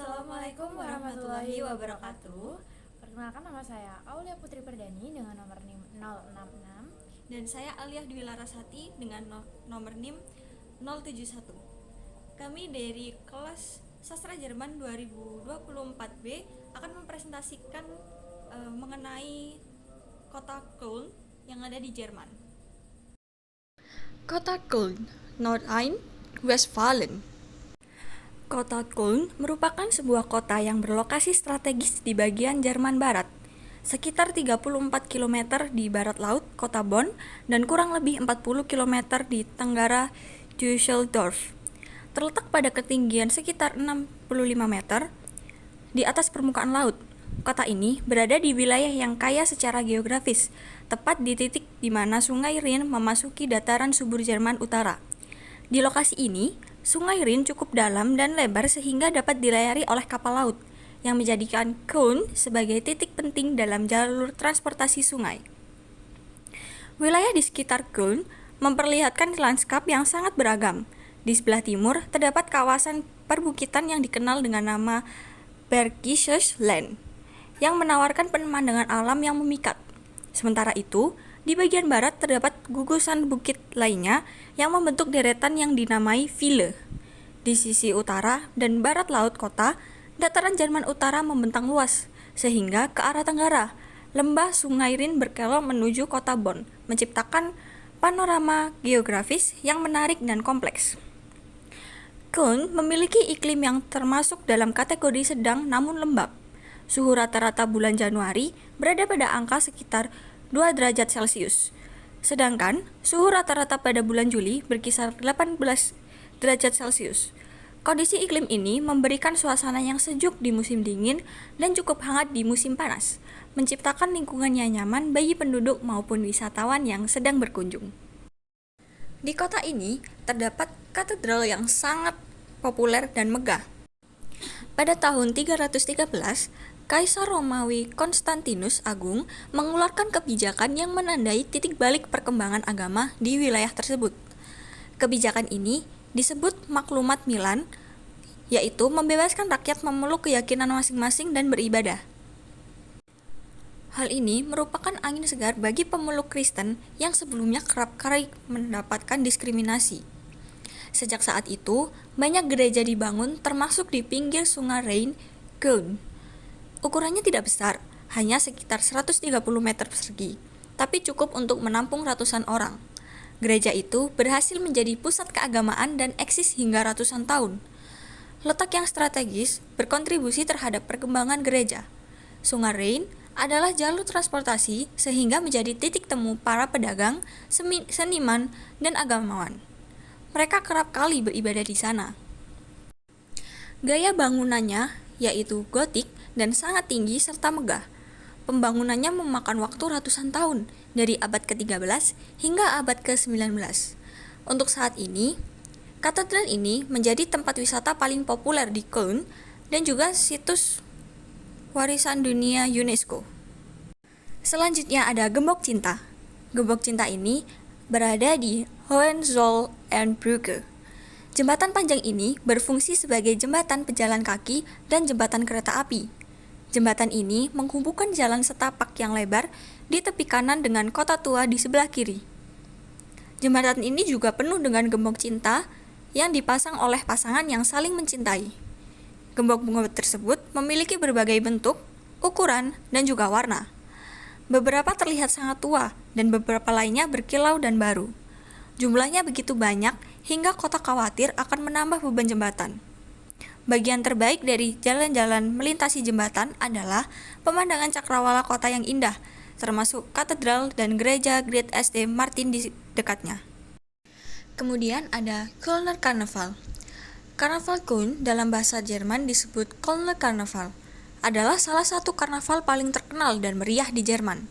Assalamualaikum warahmatullahi wabarakatuh. Perkenalkan, nama saya Aulia Putri Perdani dengan nomor NIM 066. Dan saya Alia Dwi Larasati dengan nomor NIM 071. Kami dari kelas Sastra Jerman 2024B akan mempresentasikan mengenai kota Köln yang ada di Jerman. Kota Köln, Nordrhein-Westfalen. Kota Köln merupakan sebuah kota yang berlokasi strategis di bagian Jerman Barat, sekitar 34 km di barat laut kota Bonn dan kurang lebih 40 km di tenggara Düsseldorf. Terletak pada ketinggian sekitar 65 meter di atas permukaan laut. Kota ini berada di wilayah yang kaya secara geografis, tepat di titik di mana Sungai Rin memasuki dataran subur Jerman Utara. Di lokasi ini, Sungai Rin cukup dalam dan lebar sehingga dapat dilayari oleh kapal laut, yang menjadikan Köln sebagai titik penting dalam jalur transportasi sungai. Wilayah di sekitar Köln memperlihatkan lanskap yang sangat beragam. Di sebelah timur terdapat kawasan perbukitan yang dikenal dengan nama Bergisches Land, yang menawarkan pemandangan alam yang memikat. Sementara itu, di bagian barat terdapat gugusan bukit lainnya yang membentuk deretan yang dinamai Ville. Di sisi utara dan barat laut kota, dataran Jerman Utara membentang luas, sehingga ke arah tenggara, lembah Sungai Rin berkelok menuju kota Bonn, menciptakan panorama geografis yang menarik dan kompleks. Köln memiliki iklim yang termasuk dalam kategori sedang namun lembab. Suhu rata-rata bulan Januari berada pada angka sekitar 2 derajat Celcius. Sedangkan suhu rata-rata pada bulan Juli berkisar 18 derajat Celcius. Kondisi iklim ini memberikan suasana yang sejuk di musim dingin dan cukup hangat di musim panas, menciptakan lingkungan yang nyaman bagi penduduk maupun wisatawan yang sedang berkunjung. Di kota ini terdapat katedral yang sangat populer dan megah. Pada tahun 313, Kaisar Romawi Konstantinus Agung mengeluarkan kebijakan yang menandai titik balik perkembangan agama di wilayah tersebut. Kebijakan ini disebut Maklumat Milan, yaitu membebaskan rakyat memeluk keyakinan masing-masing dan beribadah. Hal ini merupakan angin segar bagi pemeluk Kristen yang sebelumnya kerap kali mendapatkan diskriminasi. Sejak saat itu, banyak gereja dibangun termasuk di pinggir Sungai Rhine, Köln. Ukurannya tidak besar, hanya sekitar 130 meter persegi, tapi cukup untuk menampung ratusan orang. Gereja itu berhasil menjadi pusat keagamaan dan eksis hingga ratusan tahun. Letak yang strategis berkontribusi terhadap perkembangan gereja. Sungai Rhine adalah jalur transportasi sehingga menjadi titik temu para pedagang, seniman, dan agamawan. Mereka kerap kali beribadah di sana. Gaya bangunannya yaitu gotik dan sangat tinggi serta megah. Pembangunannya memakan waktu ratusan tahun, dari abad ke-13 hingga abad ke-19. Untuk saat ini, katedral ini menjadi tempat wisata paling populer di Köln dan juga situs warisan dunia UNESCO. Selanjutnya ada Gembok Cinta. Gembok Cinta ini berada di Hohenzollernbrücke. Jembatan panjang ini berfungsi sebagai jembatan pejalan kaki dan jembatan kereta api. Jembatan ini menghubungkan jalan setapak yang lebar di tepi kanan dengan kota tua di sebelah kiri. Jembatan ini juga penuh dengan gembok cinta yang dipasang oleh pasangan yang saling mencintai. Gembok-gembok tersebut memiliki berbagai bentuk, ukuran, dan juga warna. Beberapa terlihat sangat tua dan beberapa lainnya berkilau dan baru. Jumlahnya begitu banyak hingga kota khawatir akan menambah beban jembatan. Bagian terbaik dari jalan-jalan melintasi jembatan adalah pemandangan cakrawala kota yang indah, termasuk katedral dan gereja Great St. Martin di dekatnya. Kemudian ada Kölner Karneval. Karnaval Köln dalam bahasa Jerman disebut Kölner Karneval, adalah salah satu karnaval paling terkenal dan meriah di Jerman.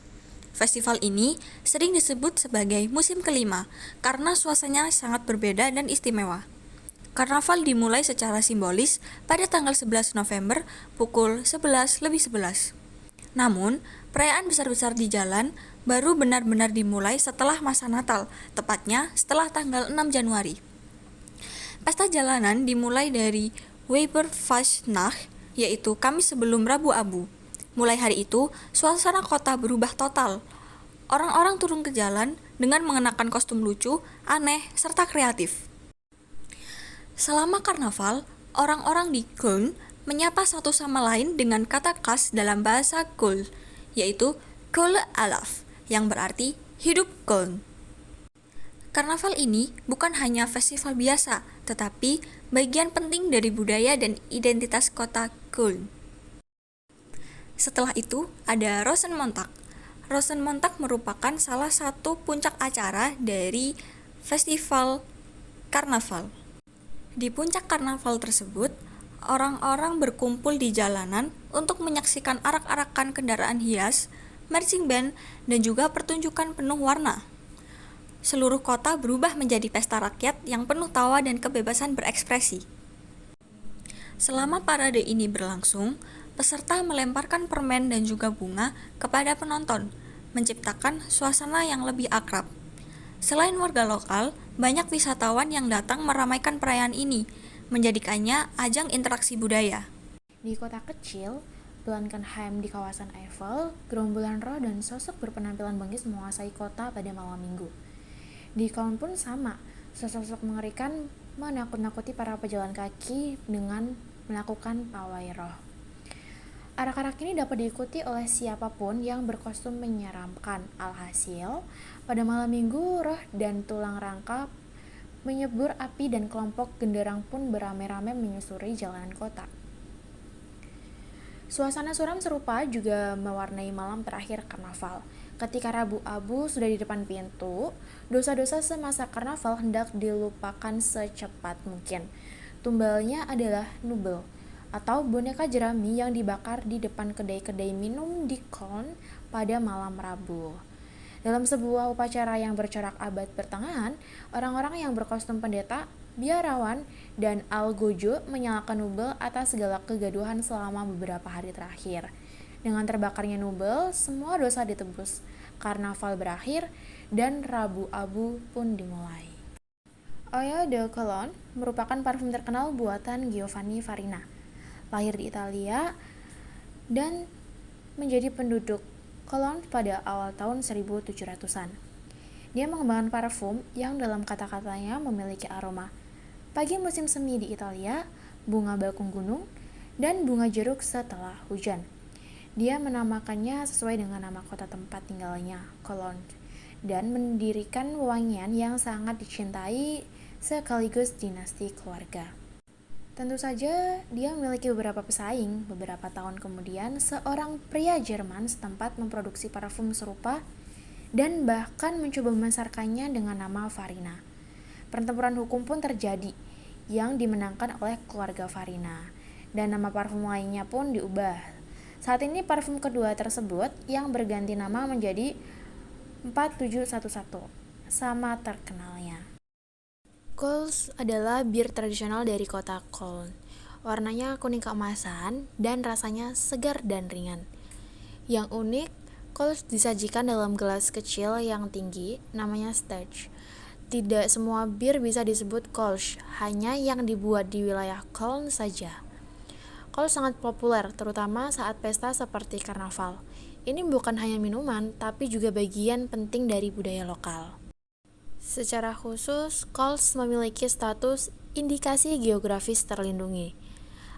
Festival ini sering disebut sebagai musim kelima karena suasananya sangat berbeda dan istimewa. Karnaval dimulai secara simbolis pada tanggal 11 November pukul 11:11. Namun, perayaan besar-besar di jalan baru benar-benar dimulai setelah masa Natal, tepatnya setelah tanggal 6 Januari. Pesta jalanan dimulai dari Weiberfastnacht yaitu Kamis sebelum Rabu Abu. Mulai hari itu, suasana kota berubah total. Orang-orang turun ke jalan dengan mengenakan kostum lucu, aneh, serta kreatif. Selama karnaval, orang-orang di Köln menyapa satu sama lain dengan kata khas dalam bahasa Köln, yaitu Kölle Alaf, yang berarti hidup Köln. Karnaval ini bukan hanya festival biasa, tetapi bagian penting dari budaya dan identitas kota Köln. Setelah itu, ada Rosenmontag. Rosenmontag merupakan salah satu puncak acara dari festival karnaval. Di puncak karnaval tersebut, orang-orang berkumpul di jalanan untuk menyaksikan arak-arakan kendaraan hias, marching band, dan juga pertunjukan penuh warna. Seluruh kota berubah menjadi pesta rakyat yang penuh tawa dan kebebasan berekspresi. Selama parade ini berlangsung, peserta melemparkan permen dan juga bunga kepada penonton, menciptakan suasana yang lebih akrab. Selain warga lokal, banyak wisatawan yang datang meramaikan perayaan ini, menjadikannya ajang interaksi budaya. Di kota kecil, Blankenheim di kawasan Eiffel, gerombolan roh dan sosok berpenampilan bengis menguasai kota pada malam minggu. Di Köln pun sama, sosok-sosok mengerikan menakut-nakuti para pejalan kaki dengan melakukan pawai roh. Arak-arak ini dapat diikuti oleh siapapun yang berkostum menyeramkan. Alhasil, pada malam minggu roh dan tulang rangka menyebur api dan kelompok genderang pun beramai-ramai menyusuri jalanan kota. Suasana suram serupa juga mewarnai malam terakhir karnaval. Ketika Rabu Abu sudah di depan pintu, dosa-dosa semasa karnaval hendak dilupakan secepat mungkin. Tumbalnya adalah Nubel, atau boneka jerami yang dibakar di depan kedai-kedai minum di Köln pada malam Rabu. Dalam sebuah upacara yang bercorak abad pertengahan, orang-orang yang berkostum pendeta, biarawan, dan algojo menyalakan Nubel atas segala kegaduhan selama beberapa hari terakhir. Dengan terbakarnya Nubel, semua dosa ditebus. Karnaval berakhir dan Rabu Abu pun dimulai. Eau de Cologne merupakan parfum terkenal buatan Giovanni Farina. Lahir di Italia dan menjadi penduduk Cologne pada awal tahun 1700-an. Dia mengembangkan parfum yang dalam kata-katanya memiliki aroma pagi musim semi di Italia, bunga bakung gunung, dan bunga jeruk setelah hujan. Dia menamakannya sesuai dengan nama kota tempat tinggalnya, Cologne, dan mendirikan wewangian yang sangat dicintai sekaligus dinasti keluarga. Tentu saja, dia memiliki beberapa pesaing. Beberapa tahun kemudian, seorang pria Jerman setempat memproduksi parfum serupa dan bahkan mencoba memasarkannya dengan nama Farina. Pertempuran hukum pun terjadi, yang dimenangkan oleh keluarga Farina, dan nama parfum lainnya pun diubah. Saat ini parfum kedua tersebut yang berganti nama menjadi 4711, sama terkenalnya. Kölsch adalah bir tradisional dari kota Köln. Warnanya kuning keemasan dan rasanya segar dan ringan. Yang unik, Kölsch disajikan dalam gelas kecil yang tinggi, namanya Stauch. Tidak semua bir bisa disebut Kölsch, hanya yang dibuat di wilayah Köln saja. Kölsch sangat populer, terutama saat pesta seperti karnaval. Ini bukan hanya minuman, tapi juga bagian penting dari budaya lokal. Secara khusus, Kölsch memiliki status indikasi geografis terlindungi.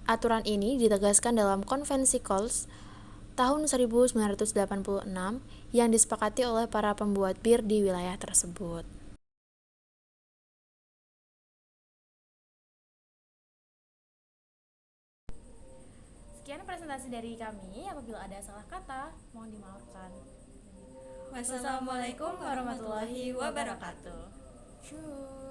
Aturan ini ditegaskan dalam Konvensi Kölsch tahun 1986 yang disepakati oleh para pembuat bir di wilayah tersebut. Sekian presentasi dari kami. Apabila ada salah kata, mohon dimaafkan. Wassalamualaikum warahmatullahi wabarakatuh. Tschüss.